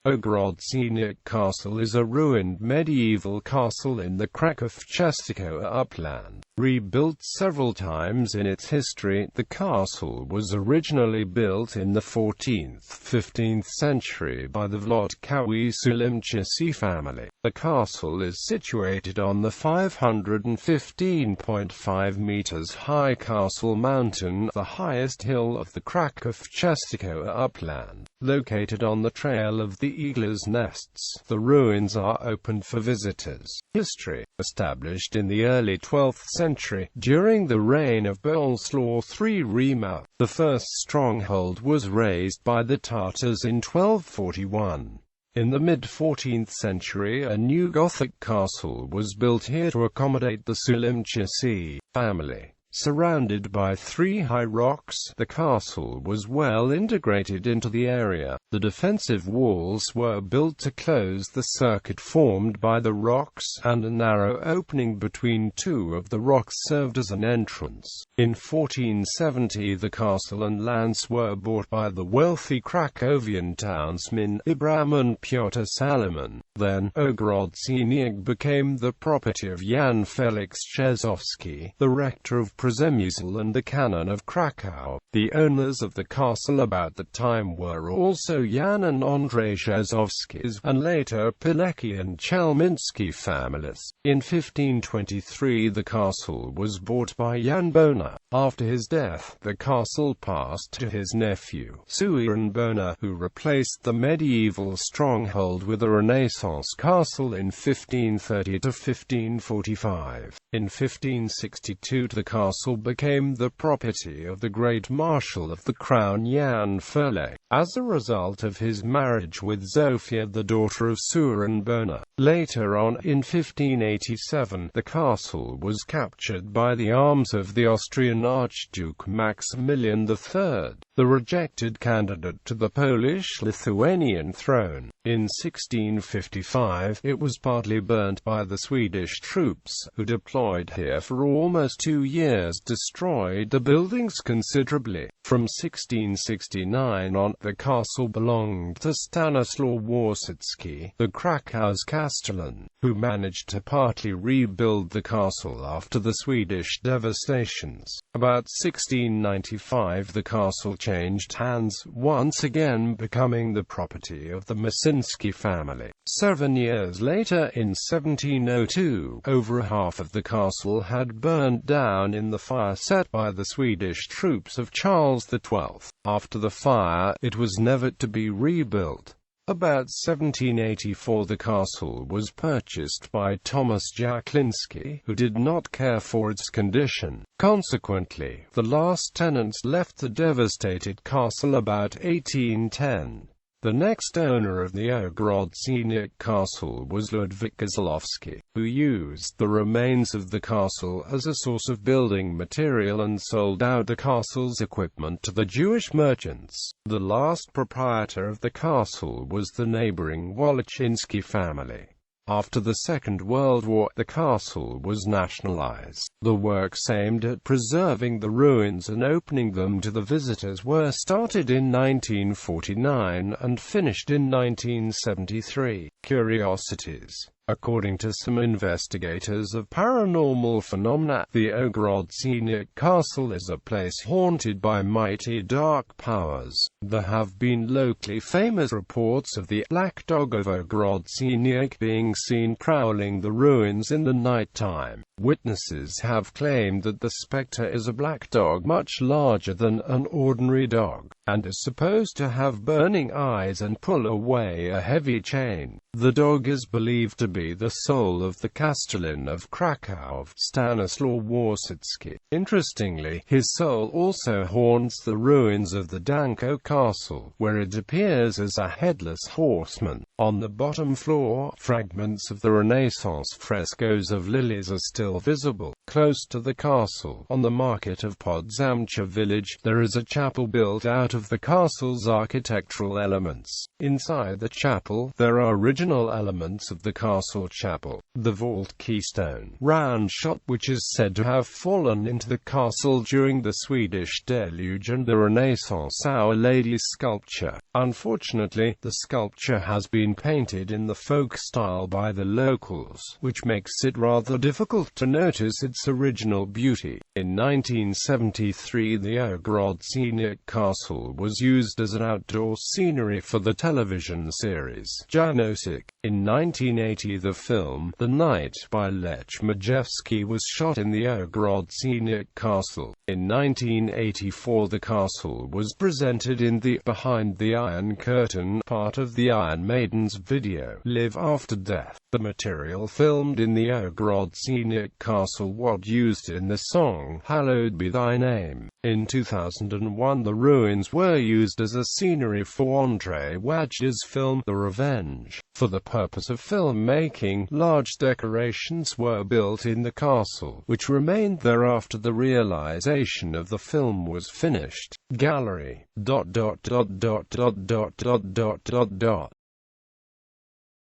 Ogrodzieniec Castle is a ruined medieval castle in the Kraków-Częstochowa Upland. Rebuilt several times in its history, the castle was originally built in the 14th–15th century by the Włodkowie Sulimczycy family. The castle is situated on the 515.5 meters high Castle Mountain, the highest hill of the Kraków-Częstochowa Upland. Located on the Trail of the Eagle's Nests, the ruins are open for visitors. History. Established in the early 12th century, during the reign of Boleslaw III Rema, the first stronghold was razed by the Tatars in 1241. In the mid-14th century, a new Gothic castle was built here to accommodate the Sulimczycy family. Surrounded by three high rocks, the castle was well integrated into the area. The defensive walls were built to close the circuit formed by the rocks, and a narrow opening between two of the rocks served as an entrance. In 1470 the castle and lands were bought by the wealthy Krakowian townsmen Ibrahim and Piotr Salomon. Then, Ogrodzieniec became the property of Jan Felix Rzeszowski, the rector of Przemysl and the canon of Krakow. The owners of the castle about that time were also Jan and Andrzej Rzeszowskis, and later Pilecki and Chelmiński families. In 1523 the castle was bought by Jan Bona. After his death, the castle passed to his nephew, Suren Bona, who replaced the medieval stronghold with a Renaissance castle in 1530 to 1545. In 1562 the castle became the property of the Great Marshal of the Crown Jan Ferle, as a result of his marriage with Zofia, the daughter of Suren Bona. Later on, in 1587, the castle was captured by the arms of the Austrian Archduke Maximilian III, the rejected candidate to the Polish-Lithuanian throne. In 1655, it was partly burnt by the Swedish troops, who deployed here for almost 2 years, destroyed the buildings considerably. From 1669 on, the castle belonged to Stanislaw Wawrzycki, the Krakow's castellan, who managed to partly rebuild the castle after the Swedish devastations. About 1695 the castle changed hands, once again becoming the property of the Maszynski family. 7 years later, in 1702, over half of the castle had burned down in the fire set by the Swedish troops of Charles XII. After the fire, it was never to be rebuilt. About 1784 the castle was purchased by Thomas Jaklinski, who did not care for its condition. Consequently, the last tenants left the devastated castle about 1810. The next owner of the Ogrodzieniec Castle was Ludwik Kozłowski, who used the remains of the castle as a source of building material and sold out the castle's equipment to the Jewish merchants. The last proprietor of the castle was the neighboring Woloczyński family. After the Second World War, the castle was nationalized. The works aimed at preserving the ruins and opening them to the visitors were started in 1949 and finished in 1973. Curiosities. According to some investigators of paranormal phenomena, the Ogrodzieniec Castle is a place haunted by mighty dark powers. There have been locally famous reports of the Black Dog of Ogrodzieniec being seen prowling the ruins in the night time. Witnesses have claimed that the spectre is a black dog much larger than an ordinary dog, and is supposed to have burning eyes and pull away a heavy chain. The dog is believed to be the soul of the castellan of Krakow, Stanislaw Wawrzycki. Interestingly, his soul also haunts the ruins of the Danko Castle, where it appears as a headless horseman. On the bottom floor, fragments of the Renaissance frescoes of lilies are still still visible. Close to the castle, on the market of Podzamcze village, there is a chapel built out of the castle's architectural elements. Inside the chapel, there are original elements of the castle chapel. The vault keystone, round shot, which is said to have fallen into the castle during the Swedish deluge, and the Renaissance Our Lady sculpture. Unfortunately, the sculpture has been painted in the folk style by the locals, which makes it rather difficult to notice its original beauty. In 1973, the Ogrodzieniec Castle was used as an outdoor scenery for the television series Janosik. In 1980, the film The Night by Lech Majewski was shot in the Ogrodzieniec Castle. In 1984, the castle was presented in the Behind the Iron Curtain part of the Iron Maiden's video Live After Death. The material filmed in the Ogrodzieniec Castle was used in the song Hallowed Be Thy Name. In 2001, the ruins were used as a scenery for Andrzej Wajda's film The Revenge. For the purpose of filmmaking, large decorations were built in the castle, which remained there after the realization of the film was finished. Gallery.